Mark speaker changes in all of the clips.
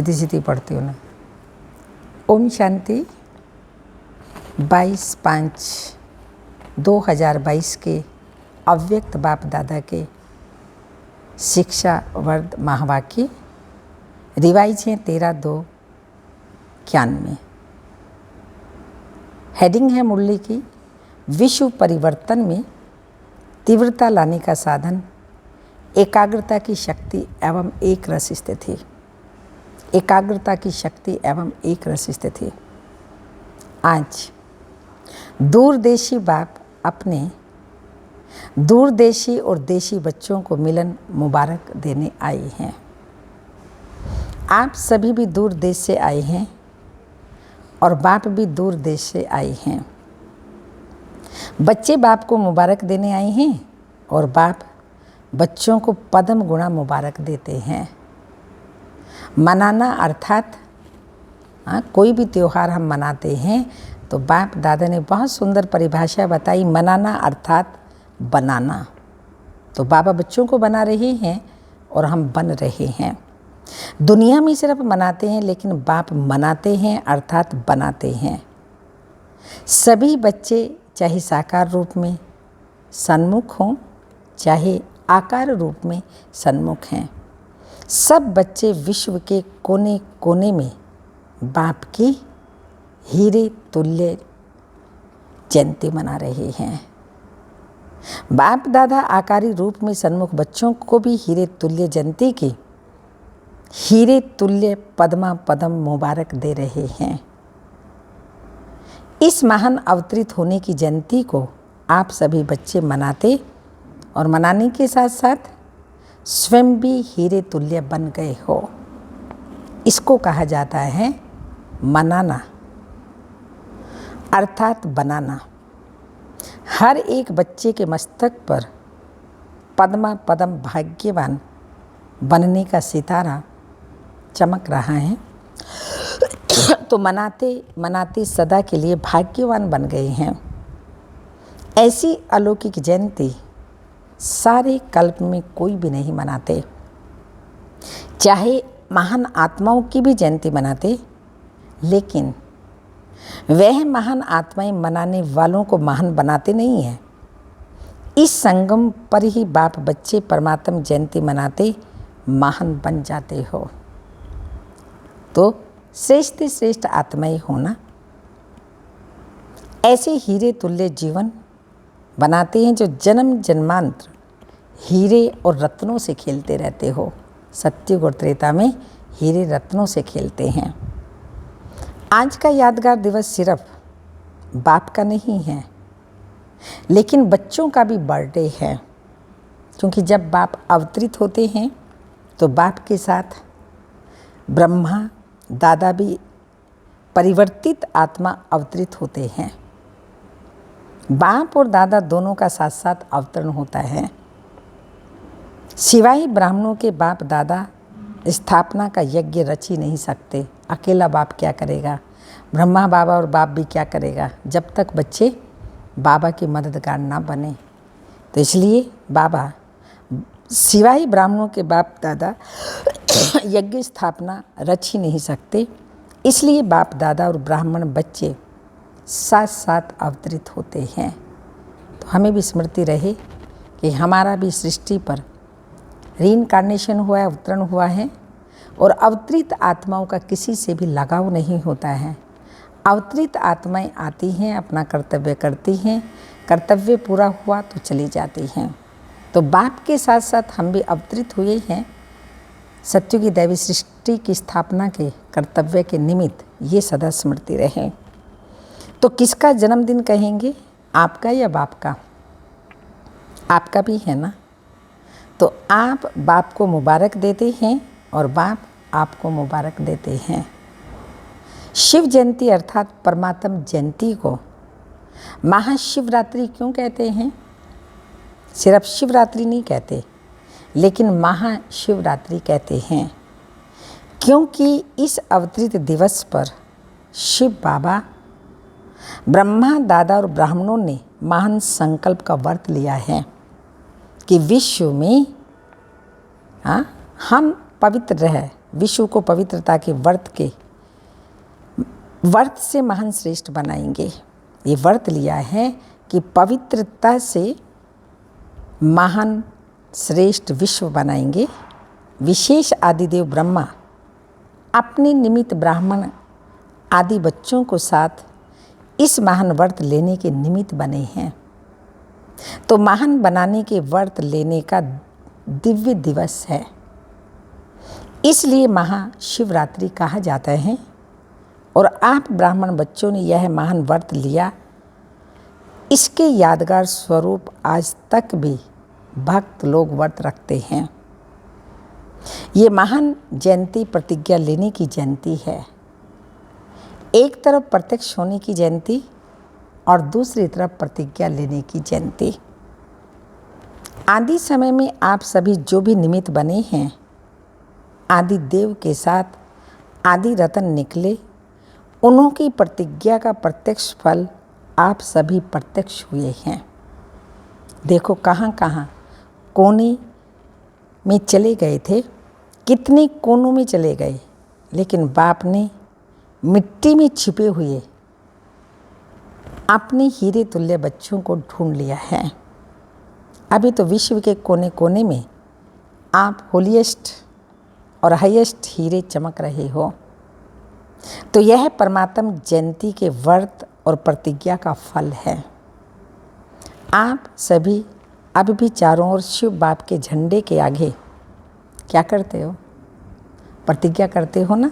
Speaker 1: सीधी सीधी पढ़ती हूँ ना। ओम शांति 22/5/2022 के अव्यक्त बाप दादा के शिक्षा वर्ध महावाक्य रिवाइज हैं 13/2/91। हेडिंग है मुरली की विश्व परिवर्तन में तीव्रता लाने का साधन एकाग्रता की शक्ति एवं एक रस स्थिति। एकाग्रता की शक्ति एवं एक रस स्थिति। आज दूरदेशी बाप अपने दूरदेशी और देशी बच्चों को मिलन मुबारक देने आए हैं। आप सभी भी दूर देश से आए हैं और बाप भी दूर देश से आए हैं। बच्चे बाप को मुबारक देने आए हैं और बाप बच्चों को पद्म गुणा मुबारक देते हैं। मनाना अर्थात कोई भी त्यौहार हम मनाते हैं तो बाप दादा ने बहुत सुंदर परिभाषा बताई। मनाना अर्थात बनाना। तो बाबा बच्चों को बना रहे हैं और हम बन रहे हैं। दुनिया में सिर्फ मनाते हैं लेकिन बाप मनाते हैं अर्थात बनाते हैं। सभी बच्चे चाहे साकार रूप में सन्मुख हों चाहे आकार रूप में सन्मुख हैं, सब बच्चे विश्व के कोने कोने में बाप की हीरे तुल्य जयंती मना रहे हैं। बाप दादा आकारी रूप में सन्मुख बच्चों को भी हीरे तुल्य जयंती की हीरे तुल्य पद्मा पद्म मुबारक दे रहे हैं। इस महान अवतरित होने की जयंती को आप सभी बच्चे मनाते और मनाने के साथ साथ स्वयं भी हीरे तुल्य बन गए हो। इसको कहा जाता है मनाना अर्थात बनाना। हर एक बच्चे के मस्तक पर पद्मा पद्म भाग्यवान बनने का सितारा चमक रहा है। तो मनाते मनाते सदा के लिए भाग्यवान बन गए हैं। ऐसी अलौकिक जयंती सारे कल्प में कोई भी नहीं मनाते। चाहे महान आत्माओं की भी जयंती मनाते, लेकिन वह महान आत्माएं मनाने वालों को महान बनाते नहीं हैं। इस संगम पर ही बाप बच्चे परमात्मा जयंती मनाते महान बन जाते हो। तो श्रेष्ठ श्रेष्ठ आत्माएं होना। ऐसे हीरे तुल्य जीवन बनाते हैं जो जन्म जन्मांतर हीरे और रत्नों से खेलते रहते हो। सत्युग और त्रेता में हीरे रत्नों से खेलते हैं। आज का यादगार दिवस सिर्फ बाप का नहीं है लेकिन बच्चों का भी बर्थडे है, क्योंकि जब बाप अवतरित होते हैं तो बाप के साथ ब्रह्मा दादा भी परिवर्तित आत्मा अवतरित होते हैं। बाप और दादा दोनों का साथ साथ अवतरण होता है। सिवाय ब्राह्मणों के बाप दादा स्थापना का यज्ञ रच ही नहीं सकते। अकेला बाप क्या करेगा? ब्रह्मा बाबा और बाप भी क्या करेगा जब तक बच्चे बाबा के मददगार ना बने। तो इसलिए बाबा सिवाय ब्राह्मणों के बाप दादा यज्ञ स्थापना रच ही नहीं सकते। इसलिए बाप दादा और ब्राह्मण बच्चे साथ साथ अवतरित होते हैं। तो हमें भी स्मृति रहे कि हमारा भी सृष्टि पर रीइंकार्नेशन हुआ है, अवतरण हुआ है और अवतरित आत्माओं का किसी से भी लगाव नहीं होता है। अवतरित आत्माएं आती हैं, अपना कर्तव्य करती हैं, कर्तव्य पूरा हुआ तो चली जाती हैं। तो बाप के साथ साथ हम भी अवतरित हुए हैं सत्युग की दैवी सृष्टि की स्थापना के कर्तव्य के निमित्त। ये सदा स्मृति रहे। तो किसका जन्मदिन कहेंगे? आपका या बाप का? आपका भी है ना। तो आप बाप को मुबारक देते हैं और बाप आपको मुबारक देते हैं। शिव जयंती अर्थात परमात्म जयंती को महाशिवरात्रि क्यों कहते हैं? सिर्फ शिवरात्रि नहीं कहते लेकिन महाशिवरात्रि कहते हैं, क्योंकि इस अवतरित दिवस पर शिव बाबा ब्रह्मा दादा और ब्राह्मणों ने महान संकल्प का व्रत लिया है कि विश्व में हम पवित्र रह विश्व को पवित्रता के व्रत से महान श्रेष्ठ बनाएंगे। ये व्रत लिया है कि पवित्रता से महान श्रेष्ठ विश्व बनाएंगे। विशेष आदिदेव ब्रह्मा अपने निमित्त ब्राह्मण आदि बच्चों को साथ इस महान व्रत लेने के निमित्त बने हैं। तो महान बनाने के व्रत लेने का दिव्य दिवस है, इसलिए महाशिवरात्रि कहा जाता है। और आप ब्राह्मण बच्चों ने यह महान व्रत लिया, इसके यादगार स्वरूप आज तक भी भक्त लोग व्रत रखते हैं। ये महान जयंती प्रतिज्ञा लेने की जयंती है। एक तरफ प्रत्यक्ष होने की जयंती और दूसरी तरफ प्रतिज्ञा लेने की जयंती। आदि समय में आप सभी जो भी निमित्त बने हैं, आदि देव के साथ आदि रतन निकले, उन्हों की प्रतिज्ञा का प्रत्यक्ष फल आप सभी प्रत्यक्ष हुए हैं। देखो कहाँ कहाँ कोने में चले गए थे, कितने कोनों में चले गए, लेकिन बाप ने मिट्टी में छिपे हुए अपने हीरे तुल्य बच्चों को ढूंढ लिया है। अभी तो विश्व के कोने कोने में आप होलीएस्ट और हाईएस्ट हीरे चमक रहे हो। तो यह परमात्म जयंती के व्रत और प्रतिज्ञा का फल है। आप सभी अब भी चारों ओर शिव बाप के झंडे के आगे क्या करते हो? प्रतिज्ञा करते हो ना।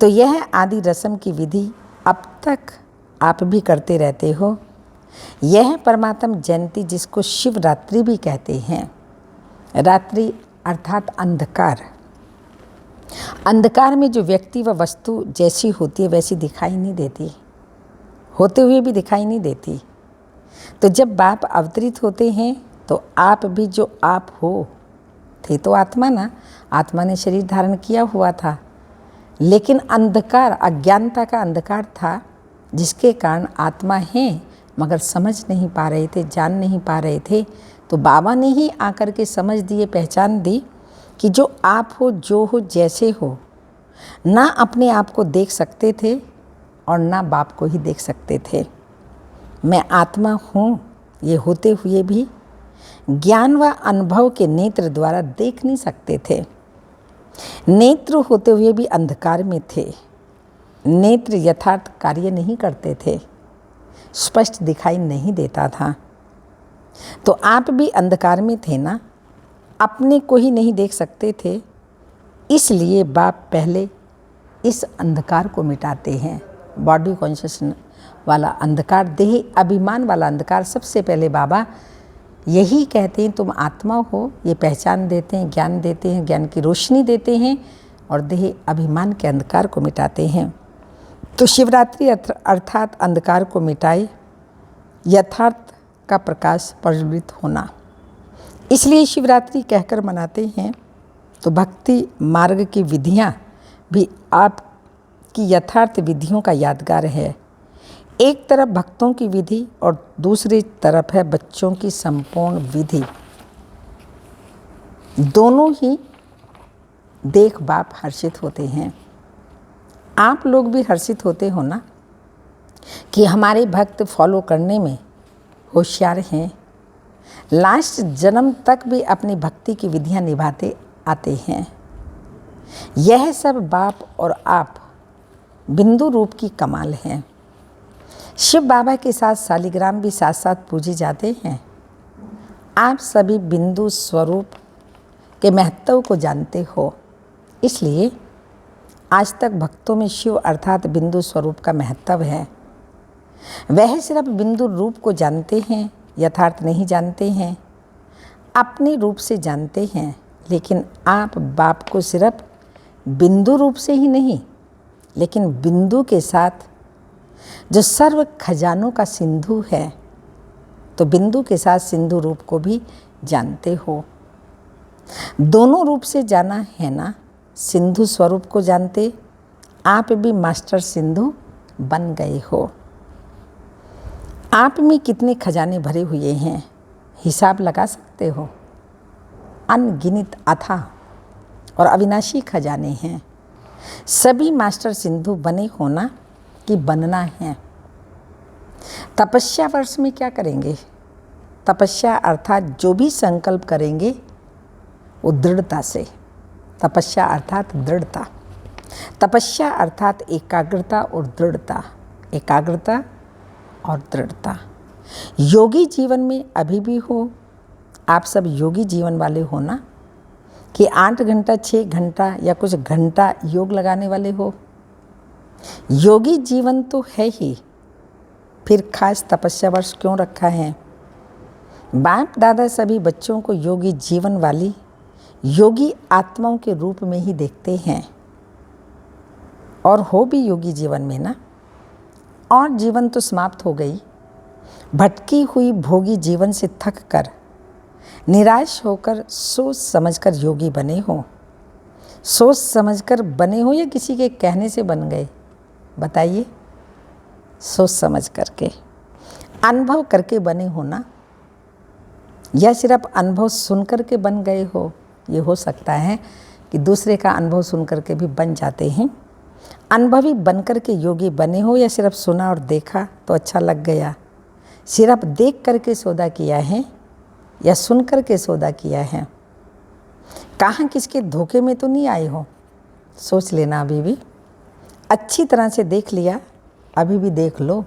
Speaker 1: तो यह आदि रस्म की विधि अब तक आप भी करते रहते हो। यह परमात्म जयंती जिसको शिवरात्रि भी कहते हैं, रात्रि अर्थात अंधकार, अंधकार में जो व्यक्ति व वस्तु जैसी होती है वैसी दिखाई नहीं देती, होते हुए भी दिखाई नहीं देती। तो जब बाप अवतरित होते हैं तो आप भी जो आप हो, थे तो आत्मा ना, आत्मा ने शरीर धारण किया हुआ था, लेकिन अंधकार अज्ञानता का अंधकार था, जिसके कारण आत्मा है मगर समझ नहीं पा रहे थे, जान नहीं पा रहे थे। तो बाबा ने ही आकर के समझ दिए, पहचान दी कि जो आप हो, जो हो, जैसे हो, ना अपने आप को देख सकते थे और ना बाप को ही देख सकते थे। मैं आत्मा हूँ ये होते हुए भी ज्ञान व अनुभव के नेत्र द्वारा देख नहीं सकते थे। नेत्र होते हुए भी अंधकार में थे। नेत्र यथार्थ कार्य नहीं करते थे, स्पष्ट दिखाई नहीं देता था। तो आप भी अंधकार में थे ना, अपने को ही नहीं देख सकते थे। इसलिए बाप पहले इस अंधकार को मिटाते हैं। बॉडी कॉन्शियसनेस वाला अंधकार, देह अभिमान वाला अंधकार सबसे पहले बाबा यही कहते हैं, तुम आत्मा हो, ये पहचान देते हैं, ज्ञान देते हैं, ज्ञान की रोशनी देते हैं और देह अभिमान के अंधकार को मिटाते हैं। तो शिवरात्रि अर्थात अंधकार को मिटाए, यथार्थ का प्रकाश प्रज्वलित होना, इसलिए शिवरात्रि कहकर मनाते हैं। तो भक्ति मार्ग की विधियां भी आपकी यथार्थ विधियों का यादगार है। एक तरफ भक्तों की विधि और दूसरी तरफ है बच्चों की संपूर्ण विधि। दोनों ही देख बाप हर्षित होते हैं। आप लोग भी हर्षित होते हो ना कि हमारे भक्त फॉलो करने में होशियार हैं, लास्ट जन्म तक भी अपनी भक्ति की विधियां निभाते आते हैं। यह सब बाप और आप बिंदु रूप की कमाल है। शिव बाबा के साथ शालिग्राम भी साथ साथ पूजे जाते हैं। आप सभी बिंदु स्वरूप के महत्व को जानते हो, इसलिए आज तक भक्तों में शिव अर्थात बिंदु स्वरूप का महत्व है। वह सिर्फ बिंदु रूप को जानते हैं, यथार्थ नहीं जानते हैं, अपने रूप से जानते हैं। लेकिन आप बाप को सिर्फ बिंदु रूप से ही नहीं, लेकिन बिंदु के साथ जो सर्व खजानों का सिंधु है, तो बिंदु के साथ सिंधु रूप को भी जानते हो। दोनों रूप से जाना है ना। सिंधु स्वरूप को जानते आप भी मास्टर सिंधु बन गए हो। आप में कितने खजाने भरे हुए हैं, हिसाब लगा सकते हो। अनगिनत अथाह और अविनाशी खजाने हैं। सभी मास्टर सिंधु बने होना कि बनना है। तपस्या वर्ष में क्या करेंगे? तपस्या अर्थात जो भी संकल्प करेंगे वो दृढ़ता से। तपस्या अर्थात दृढ़ता। तपस्या अर्थात एकाग्रता और दृढ़ता। एकाग्रता और दृढ़ता। योगी जीवन में अभी भी हो, आप सब योगी जीवन वाले हो ना, कि 8 घंटा 6 घंटा या कुछ घंटा योग लगाने वाले हो? योगी जीवन तो है ही, फिर खास तपस्या वर्ष क्यों रखा है? बाप दादा सभी बच्चों को योगी जीवन वाली योगी आत्माओं के रूप में ही देखते हैं, और हो भी योगी जीवन में ना। और जीवन तो समाप्त हो गई। भटकी हुई भोगी जीवन से थक कर निराश होकर सोच समझकर योगी बने हो। सोच समझकर बने हो या किसी के कहने से बन गए? बताइए। सोच समझ करके, अनुभव करके बने हो ना, या सिर्फ अनुभव सुन करके बन गए हो? ये हो सकता है कि दूसरे का अनुभव सुन करके भी बन जाते हैं। अनुभवी बन करके योगी बने हो या सिर्फ सुना और देखा तो अच्छा लग गया? सिर्फ देख करके सौदा किया है या सुन करके सौदा किया है? कहाँ किसके धोखे में तो नहीं आए हो? सोच लेना। अभी भी अच्छी तरह से देख लिया, अभी भी देख लो।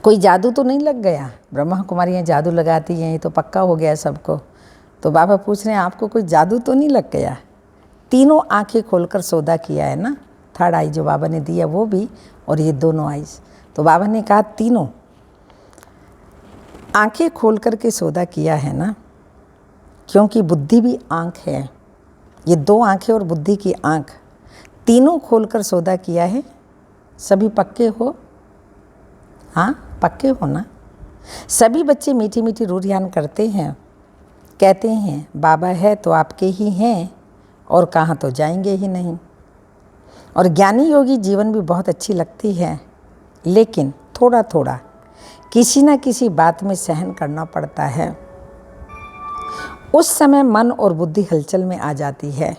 Speaker 1: कोई जादू तो नहीं लग गया? ब्रह्मा कुमारियाँ जादू लगाती हैं, ये तो पक्का हो गया सबको। तो बाबा पूछ रहे हैं आपको कोई जादू तो नहीं लग गया? तीनों आंखें खोलकर सौदा किया है ना। 3rd आई जो बाबा ने दिया वो भी, और ये दोनों आईज। तो बाबा ने कहा तीनों आंखें खोल करके सौदा किया है ना, क्योंकि बुद्धि भी आंख है। ये 2 आंखें और बुद्धि की आंख, तीनों खोलकर सौदा किया है। सभी पक्के हो? हाँ, पक्के हो ना। सभी बच्चे मीठी मीठी रूरियान करते हैं, कहते हैं बाबा है तो आपके ही हैं और कहाँ तो जाएंगे ही नहीं। और ज्ञानी योगी जीवन भी बहुत अच्छी लगती है, लेकिन थोड़ा थोड़ा किसी न किसी बात में सहन करना पड़ता है। उस समय मन और बुद्धि हलचल में आ जाती है।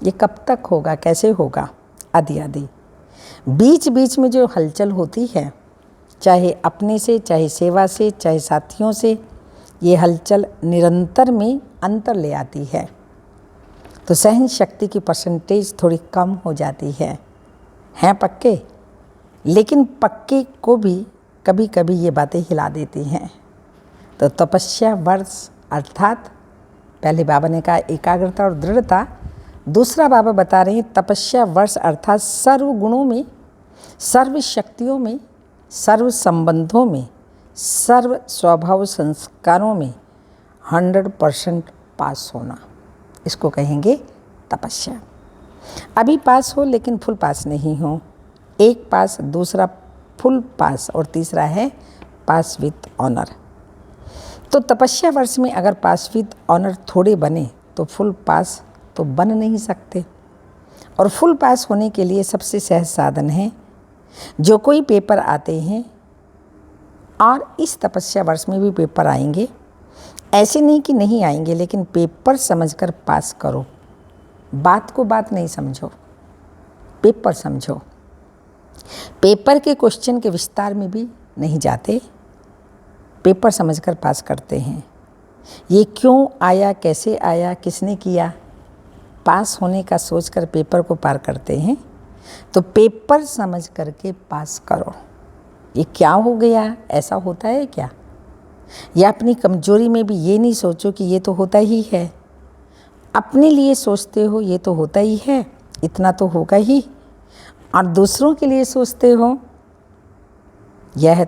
Speaker 1: ये कब तक होगा, कैसे होगा? आदि आदि। बीच बीच में जो हलचल होती है, चाहे अपने से, चाहे सेवा से, चाहे साथियों से, ये हलचल निरंतर में अंतर ले आती है। तो सहन शक्ति की परसेंटेज थोड़ी कम हो जाती है। हैं पक्के, लेकिन पक्के को भी कभी कभी ये बातें हिला देती हैं। तो तपस्या वर्ष अर्थात पहले बाबा ने कहा एकाग्रता और दृढ़ता, दूसरा बाबा बता रहे हैं तपस्या वर्ष अर्थात सर्व गुणों में, सर्व शक्तियों में, सर्व संबंधों में, सर्व स्वभाव संस्कारों में 100% पास होना। इसको कहेंगे तपस्या। अभी पास हो लेकिन फुल पास नहीं हो। एक पास, दूसरा फुल पास, और तीसरा है पास विथ ऑनर। तो तपस्या वर्ष में अगर पास विथ ऑनर थोड़े बने तो फुल पास तो बन नहीं सकते। और फुल पास होने के लिए सबसे सहज साधन है, जो कोई पेपर आते हैं, और इस तपस्या वर्ष में भी पेपर आएंगे, ऐसे नहीं कि नहीं आएंगे, लेकिन पेपर समझकर पास करो। बात को बात नहीं समझो, पेपर समझो। पेपर के क्वेश्चन के विस्तार में भी नहीं जाते, पेपर समझकर पास करते हैं। ये क्यों आया, कैसे आया, किसने किया, पास होने का सोचकर पेपर को पार करते हैं। तो पेपर समझ करके पास करो। ये क्या हो गया, ऐसा होता है क्या? या अपनी कमजोरी में भी ये नहीं सोचो कि ये तो होता ही है। अपने लिए सोचते हो ये तो होता ही है, इतना तो होगा ही, और दूसरों के लिए सोचते हो यह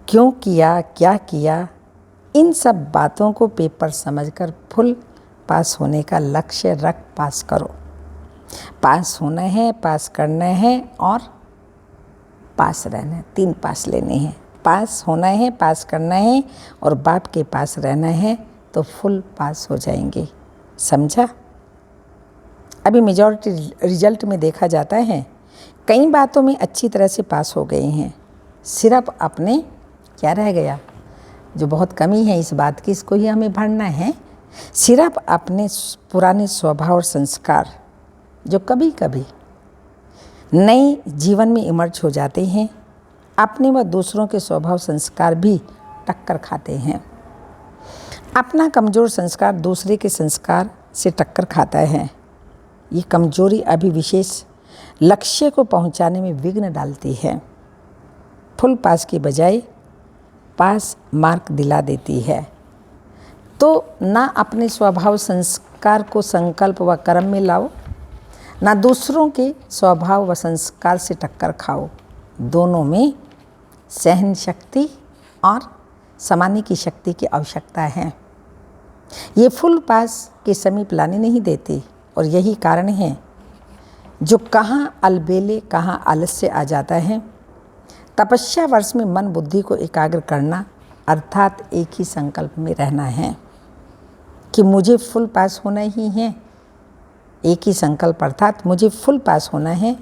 Speaker 1: क्यों किया, क्या किया। इन सब बातों को पेपर समझकर फुल पास होने का लक्ष्य रख पास करो। पास होना है, पास करना है और पास रहना है। 3 पास लेने हैं। पास होना है, पास करना है और बाप के पास रहना है, तो फुल पास हो जाएंगे। समझा? अभी मेजॉरिटी रिजल्ट में देखा जाता है कई बातों में अच्छी तरह से पास हो गए हैं, सिर्फ अपने क्या रह गया, जो बहुत कमी है इस बात की, इसको ही हमें भरना है सिर्फ अपने पुराने स्वभाव और संस्कार जो कभी कभी नए जीवन में इमर्ज हो जाते हैं, अपने व दूसरों के स्वभाव संस्कार भी टक्कर खाते हैं। अपना कमज़ोर संस्कार दूसरे के संस्कार से टक्कर खाता है। ये कमजोरी अभी विशेष लक्ष्य को पहुंचाने में विघ्न डालती है। फुल पास की बजाय पास मार्क दिला देती है। तो ना अपने स्वभाव संस्कार को संकल्प व कर्म में लाओ, ना दूसरों के स्वभाव व संस्कार से टक्कर खाओ। दोनों में सहन शक्ति और समाने की शक्ति की आवश्यकता है। ये फुल पास के समीप लाने नहीं देते और यही कारण है जो कहाँ अलबेले कहाँ आलस्य आ जाता है। तपस्या वर्ष में मन बुद्धि को एकाग्र करना अर्थात एक ही संकल्प में रहना है कि मुझे फुल पास होना ही है। एक ही संकल्प अर्थात मुझे फुल पास होना है।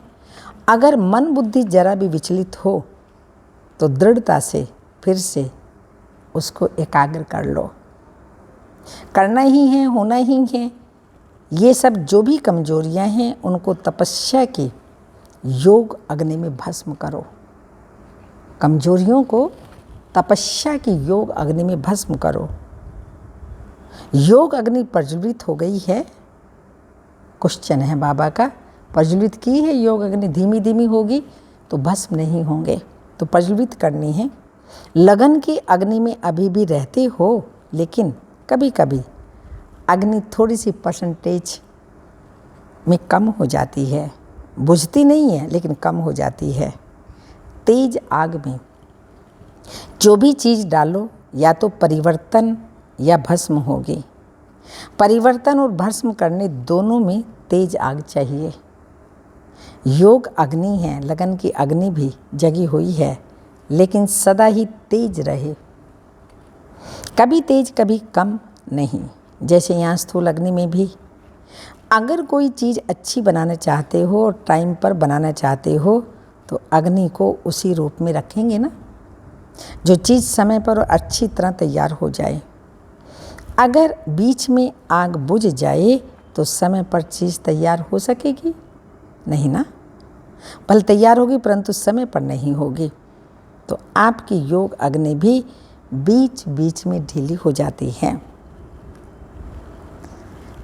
Speaker 1: अगर मन बुद्धि जरा भी विचलित हो तो दृढ़ता से फिर से उसको एकाग्र कर लो। करना ही है, होना ही है। ये सब जो भी कमजोरियां हैं उनको तपस्या की योग अग्नि में भस्म करो। कमजोरियों को तपस्या की योग अग्नि में भस्म करो। योग अग्नि प्रज्वलित हो गई है। क्वेश्चन है बाबा का, प्रज्वलित की है योग अग्नि, धीमी धीमी होगी तो भस्म नहीं होंगे, तो प्रज्वलित करनी है। लगन की अग्नि में अभी भी रहते हो, लेकिन कभी कभी अग्नि थोड़ी सी परसेंटेज में कम हो जाती है। बुझती नहीं है लेकिन कम हो जाती है। तेज आग में जो भी चीज़ डालो या तो परिवर्तन या भस्म होगी। परिवर्तन और भस्म करने दोनों में तेज आग चाहिए। योग अग्नि है, लगन की अग्नि भी जगी हुई है, लेकिन सदा ही तेज रहे, कभी तेज कभी कम नहीं। जैसे यहाँ स्थूल अग्नि में भी अगर कोई चीज़ अच्छी बनाना चाहते हो और टाइम पर बनाना चाहते हो तो अग्नि को उसी रूप में रखेंगे ना, जो चीज़ समय पर और अच्छी तरह तैयार हो जाए। अगर बीच में आग बुझ जाए तो समय पर चीज़ तैयार हो सकेगी नहीं ना, भले तैयार होगी परंतु समय पर नहीं होगी। तो आपकी योग अग्नि भी बीच बीच में ढीली हो जाती है।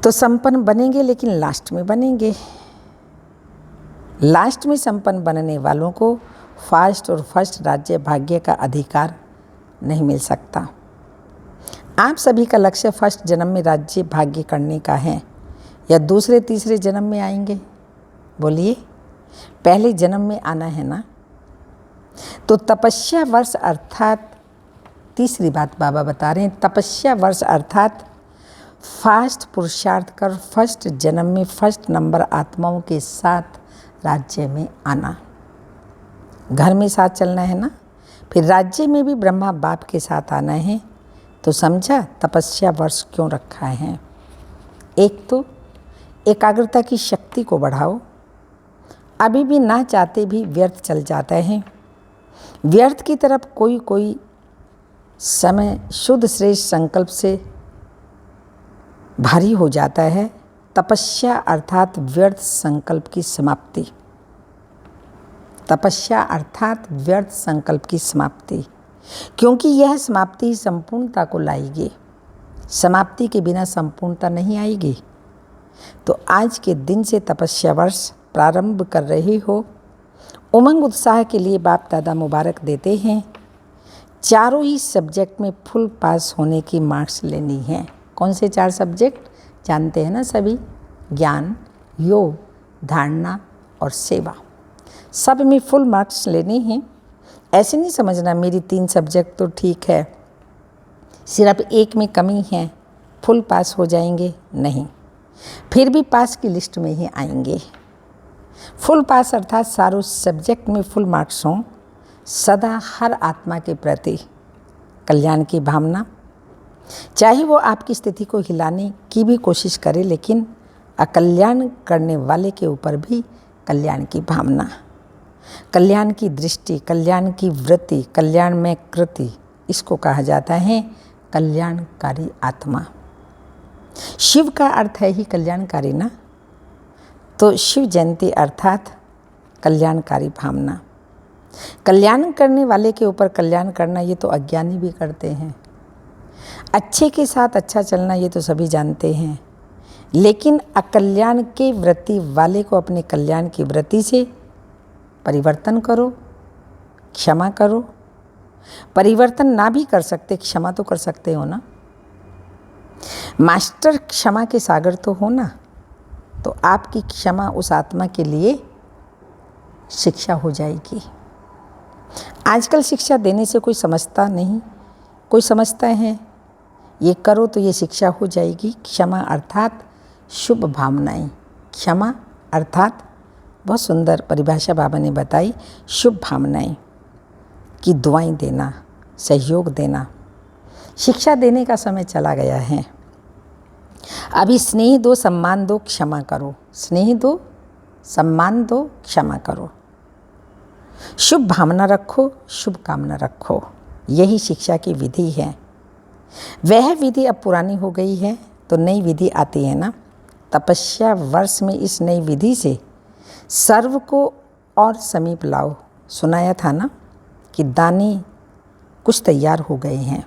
Speaker 1: तो संपन्न बनेंगे लेकिन लास्ट में बनेंगे। लास्ट में संपन्न बनने वालों को फास्ट और फर्स्ट राज्य भाग्य का अधिकार नहीं मिल सकता। आप सभी का लक्ष्य फर्स्ट जन्म में राज्य भाग्य करने का है या दूसरे तीसरे जन्म में आएंगे? बोलिए, पहले जन्म में आना है ना। तो तपस्या वर्ष अर्थात तीसरी बात बाबा बता रहे हैं, तपस्या वर्ष अर्थात फास्ट पुरुषार्थ कर फर्स्ट जन्म में फर्स्ट नंबर आत्माओं के साथ राज्य में आना। घर में साथ चलना है ना, फिर राज्य में भी ब्रह्मा बाप के साथ आना है। तो समझा तपस्या वर्ष क्यों रखा है। एक तो एकाग्रता की शक्ति को बढ़ाओ। अभी भी ना चाहते भी व्यर्थ चल जाता है। व्यर्थ की तरफ कोई कोई समय शुद्ध श्रेष्ठ संकल्प से भारी हो जाता है। तपस्या अर्थात व्यर्थ संकल्प की समाप्ति। तपस्या अर्थात व्यर्थ संकल्प की समाप्ति, क्योंकि यह समाप्ति संपूर्णता को लाएगी। समाप्ति के बिना संपूर्णता नहीं आएगी। तो आज के दिन से तपस्या वर्ष प्रारंभ कर रहे हो। उमंग उत्साह के लिए बाप दादा मुबारक देते हैं। चारों ही सब्जेक्ट में फुल पास होने की मार्क्स लेनी है। कौन से 4 सब्जेक्ट जानते हैं ना सभी? ज्ञान, योग, धारणा और सेवा। सब में फुल मार्क्स लेने हैं। ऐसे नहीं समझना मेरी 3 सब्जेक्ट तो ठीक है, सिर्फ एक में कमी है, फुल पास हो जाएंगे। नहीं, फिर भी पास की लिस्ट में ही आएंगे। फुल पास अर्थात सारों सब्जेक्ट में फुल मार्क्स हों। सदा हर आत्मा के प्रति कल्याण की भावना, चाहे वो आपकी स्थिति को हिलाने की भी कोशिश करे, लेकिन अकल्याण करने वाले के ऊपर भी कल्याण की भावना, कल्याण की दृष्टि, कल्याण की वृत्ति, कल्याण में कृति, इसको कहा जाता है कल्याणकारी आत्मा। शिव का अर्थ है ही कल्याणकारी ना, तो शिव जयंती अर्थात कल्याणकारी भावना। कल्याण करने वाले के ऊपर कल्याण करना ये तो अज्ञानी भी करते हैं। अच्छे के साथ अच्छा चलना ये तो सभी जानते हैं, लेकिन अकल्याण के वृत्ति वाले को अपने कल्याण की वृत्ति से परिवर्तन करो, क्षमा करो। परिवर्तन ना भी कर सकते, क्षमा तो कर सकते हो ना। मास्टर क्षमा के सागर तो हो ना, तो आपकी क्षमा उस आत्मा के लिए शिक्षा हो जाएगी। आजकल शिक्षा देने से कोई समझता नहीं, कोई समझता है ये करो तो ये शिक्षा हो जाएगी। क्षमा अर्थात शुभ भावनाएं। क्षमा अर्थात बहुत सुंदर परिभाषा बाबा ने बताई, शुभ भावनाएं की दुआएं देना, सहयोग देना। शिक्षा देने का समय चला गया है। अभी स्नेह दो, सम्मान दो, क्षमा करो। स्नेह दो, सम्मान दो, क्षमा करो। शुभ भावना रखो, शुभ कामना रखो। यही शिक्षा की विधि है। वह विधि अब पुरानी हो गई है तो नई विधि आती है ना। तपस्या वर्ष में इस नई विधि से सर्व को और समीप लाओ। सुनाया था ना कि दाने कुछ तैयार हो गए हैं,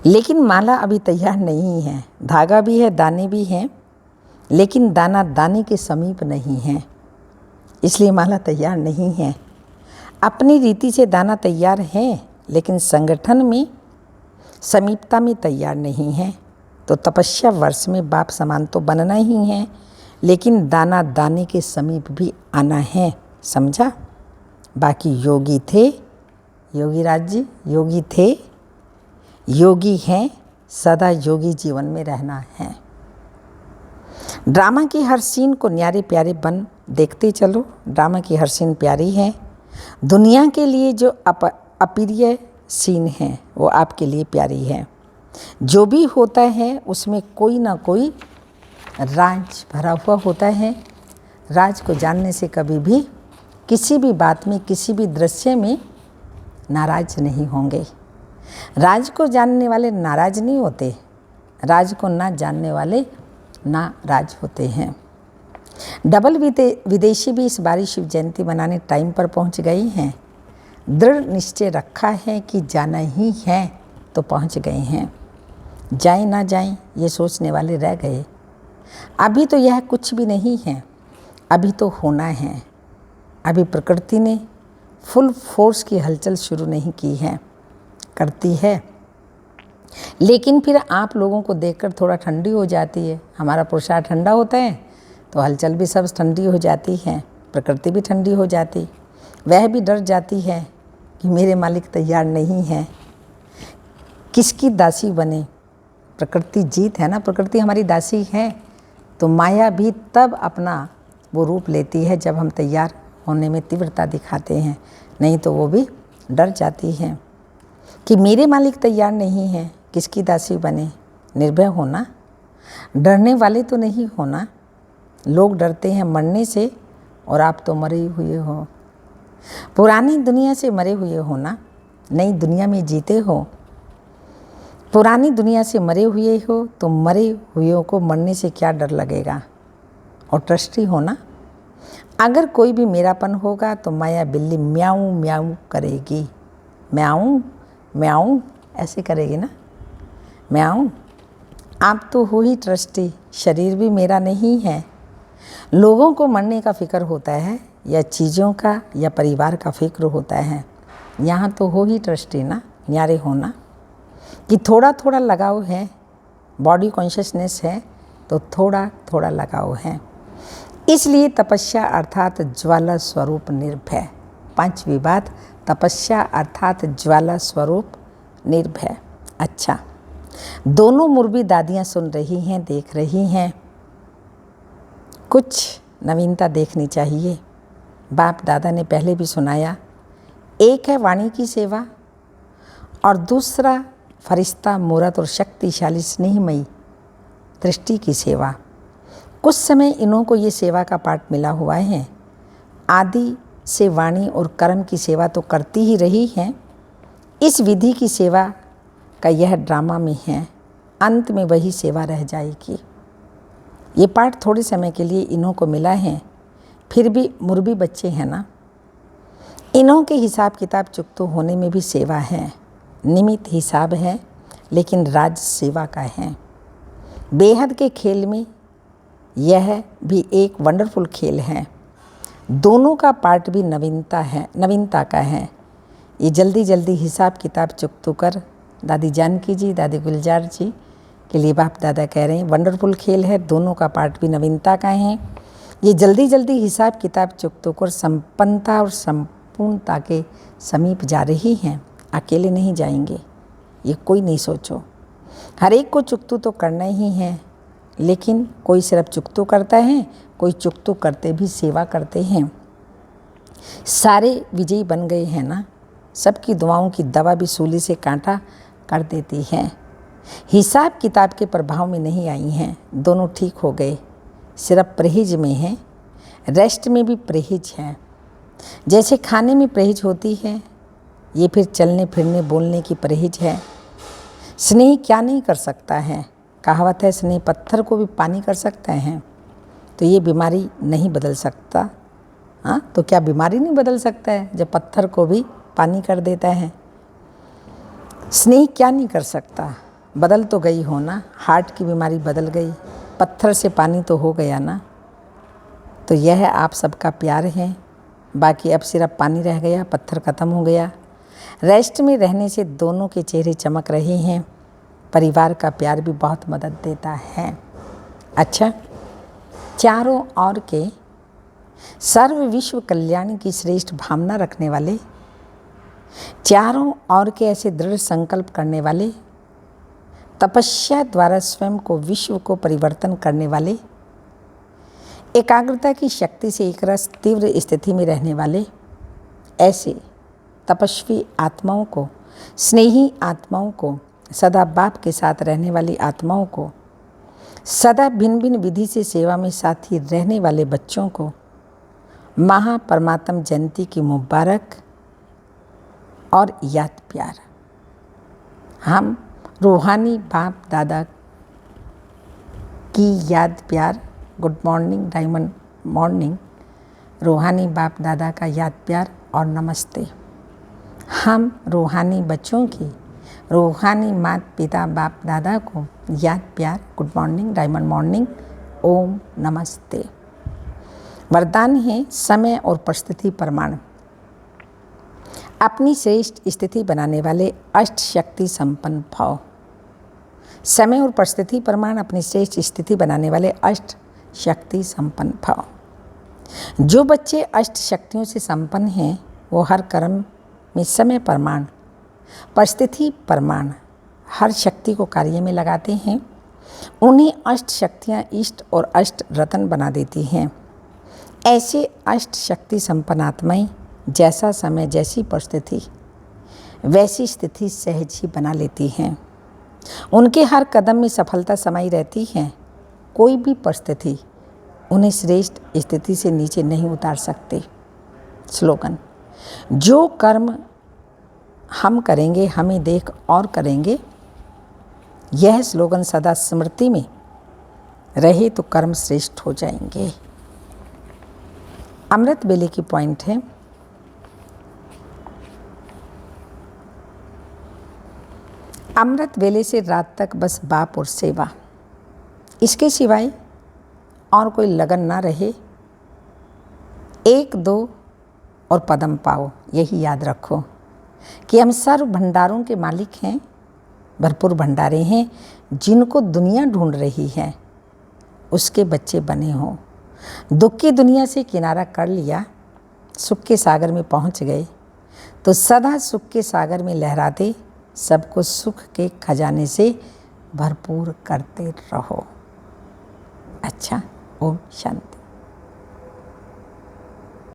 Speaker 1: लेकिन माला अभी तैयार नहीं है। धागा भी है, दाने भी हैं, लेकिन दाना दाने के समीप नहीं है, इसलिए माला तैयार नहीं है। अपनी रीति से दाना तैयार है, लेकिन संगठन में समीपता में तैयार नहीं है। तो तपस्या वर्ष में बाप समान तो बनना ही है, लेकिन दाना दाने के समीप भी आना है। समझा? बाकी योगी थे, योगी राज जी योगी थे, योगी हैं, सदा योगी जीवन में रहना है। ड्रामा की हर सीन को न्यारे प्यारे बन देखते चलो। ड्रामा की हर सीन प्यारी है। दुनिया के लिए जो अप्रिय सीन है वो आपके लिए प्यारी है। जो भी होता है उसमें कोई ना कोई राज भरा हुआ होता है। राज को जानने से कभी भी किसी भी बात में, किसी भी दृश्य में नाराज नहीं होंगे। राज को जानने वाले नाराज नहीं होते, राज को ना जानने वाले नाराज होते हैं। डबल विदेशी भी इस बारी शिव जयंती मनाने टाइम पर पहुंच गए हैं। दृढ़ निश्चय रखा है कि जाना ही है तो पहुंच गए हैं। जाएं ना जाएं ये सोचने वाले रह गए। अभी तो यह कुछ भी नहीं है, अभी तो होना है। अभी प्रकृति ने फुल फोर्स की हलचल शुरू नहीं की है, करती है, लेकिन फिर आप लोगों को देखकर थोड़ा ठंडी हो जाती है। हमारा पुरुषार ठंडा होता है तो हलचल भी सब ठंडी हो जाती है, प्रकृति भी ठंडी हो जाती। वह भी डर जाती है कि मेरे मालिक तैयार नहीं है, किसकी दासी बने। प्रकृति जीत है ना, प्रकृति हमारी दासी है। तो माया भी तब अपना वो रूप लेती है जब हम तैयार होने में तीव्रता दिखाते हैं, नहीं तो वो भी डर जाती है कि मेरे मालिक तैयार नहीं है, किसकी दासी बने। निर्भय होना, डरने वाले तो नहीं होना। लोग डरते हैं मरने से और आप तो मरे हुए हो। पुरानी दुनिया से मरे हुए हो ना, नई दुनिया में जीते हो। पुरानी दुनिया से मरे हुए हो तो मरे हुए को मरने से क्या डर लगेगा। और ट्रस्टी हो ना, अगर कोई भी मेरापन होगा तो माया बिल्ली म्याऊं म्याऊं करेगी। म्याऊं म्याऊं ऐसे करेगी ना, म्याऊं। आप तो हो ही ट्रस्टी, शरीर भी मेरा नहीं है। लोगों को मरने का फिक्र होता है या चीज़ों का या परिवार का फिक्र होता है। यहाँ तो हो ही ट्रस्टी ना, न्यारे होना कि थोड़ा थोड़ा लगाव है, बॉडी कॉन्शियसनेस है तो थोड़ा थोड़ा लगाव है। इसलिए तपस्या अर्थात ज्वाला स्वरूप निर्भय। पांचवी बात, तपस्या अर्थात ज्वाला स्वरूप निर्भय। अच्छा, दोनों मुर्बी दादियाँ सुन रही हैं, देख रही हैं, कुछ नवीनता देखनी चाहिए। बाप दादा ने पहले भी सुनाया, एक है वाणी की सेवा और दूसरा फरिश्ता मूरत और शक्तिशाली स्नेहमयी दृष्टि की सेवा। कुछ समय इन्हों को ये सेवा का पाठ मिला हुआ है। आदि से वाणी और कर्म की सेवा तो करती ही रही हैं। इस विधि की सेवा का यह ड्रामा में है। अंत में वही सेवा रह जाएगी। ये पाठ थोड़े समय के लिए इन्हों को मिला है, फिर भी मुरबी बच्चे हैं ना। इन्हों के हिसाब किताब चुकतो होने में भी सेवा है, निमित्त हिसाब है, लेकिन राज सेवा का है। बेहद के खेल में यह भी एक वंडरफुल खेल है। दोनों का पार्ट भी नवीनता का है। ये जल्दी जल्दी हिसाब किताब चुकतो कर दादी जानकी जी, दादी गुलजार जी के लिए बाप दादा कह रहे हैं वंडरफुल खेल है, दोनों का पार्ट भी नवीनता का है। ये जल्दी जल्दी हिसाब किताब चुकतो कर संपन्नता और संपूर्णता के समीप जा रही हैं। अकेले नहीं जाएंगे, ये कोई नहीं सोचो। हर एक को चुकतो तो करना ही है, लेकिन कोई सिर्फ चुकतो करता है, कोई चुकतो करते भी सेवा करते हैं। सारे विजयी बन गए हैं ना। सबकी दुआओं की दवा भी सूली से कांटा कर देती है। हिसाब किताब के प्रभाव में नहीं आई हैं, दोनों ठीक हो गए। सिर्फ परहेज में है, रेस्ट में भी परहेज है। जैसे खाने में परहेज होती है, ये फिर चलने फिरने बोलने की परहेज है। स्नेह क्या नहीं कर सकता है, कहावत है स्नेह पत्थर को भी पानी कर सकते हैं। तो ये बीमारी नहीं बदल सकता। हाँ, तो क्या बीमारी नहीं बदल सकता है जब पत्थर को भी पानी कर देता है। स्नेह क्या नहीं कर सकता, बदल तो गई हो ना। हार्ट की बीमारी बदल गई, पत्थर से पानी तो हो गया ना। तो यह आप सबका प्यार है। बाकी अब सिर्फ पानी रह गया, पत्थर ख़त्म हो गया। रेस्ट में रहने से दोनों के चेहरे चमक रहे हैं। परिवार का प्यार भी बहुत मदद देता है। अच्छा, चारों ओर के सर्व विश्व कल्याण की श्रेष्ठ भावना रखने वाले, चारों ओर के ऐसे दृढ़ संकल्प करने वाले, तपस्या द्वारा स्वयं को विश्व को परिवर्तन करने वाले, एकाग्रता की शक्ति से एक रस तीव्र स्थिति में रहने वाले, ऐसे तपस्वी आत्माओं को, स्नेही आत्माओं को, सदा बाप के साथ रहने वाली आत्माओं को, सदा भिन्न भिन्न विधि से सेवा में साथी रहने वाले बच्चों को महापरमात्म जयंती की मुबारक और याद प्यार। हम रूहानी बाप दादा की याद प्यार, गुड मॉर्निंग, डायमंड मॉर्निंग, रूहानी बाप दादा का याद प्यार और नमस्ते। हम रूहानी बच्चों की, रूहानी माता पिता बाप दादा को याद प्यार, गुड मॉर्निंग, डायमंड मॉर्निंग, ओम नमस्ते। वरदान है समय और परिस्थिति प्रमाण। अपनी श्रेष्ठ स्थिति बनाने वाले अष्ट शक्ति संपन्न भव। समय और परिस्थिति प्रमाण अपनी श्रेष्ठ स्थिति बनाने वाले अष्ट शक्ति संपन्न भव। जो बच्चे अष्ट शक्तियों से संपन्न हैं, वो हर कर्म में समय प्रमाण, परिस्थिति प्रमाण, हर शक्ति को कार्य में लगाते हैं। उन्हें अष्ट शक्तियाँ इष्ट और अष्ट रतन बना देती हैं। ऐसे अष्ट शक्ति संपन्न आत्माएं जैसा समय, जैसी परिस्थिति, वैसी स्थिति सहज ही बना लेती हैं। उनके हर कदम में सफलता समाई रहती है। कोई भी परिस्थिति उन्हें श्रेष्ठ स्थिति से नीचे नहीं उतार सकते। स्लोगन, जो कर्म हम करेंगे हमें देख और करेंगे। यह स्लोगन सदा स्मृति में रहे तो कर्म श्रेष्ठ हो जाएंगे। अमृत वेले की पॉइंट है, अमृत वेले से रात तक बस बाप और सेवा, इसके सिवाय और कोई लगन ना रहे। एक दो और पदम पाओ, यही याद रखो कि हम सर्व भंडारों के मालिक हैं। भरपूर भंडारे हैं, जिनको दुनिया ढूंढ रही है, उसके बच्चे बने हों। दुख की दुनिया से किनारा कर लिया, सुख के सागर में पहुंच गए, तो सदा सुख के सागर में लहराते सबको सुख के खजाने से भरपूर करते रहो। अच्छा, ओम शांति।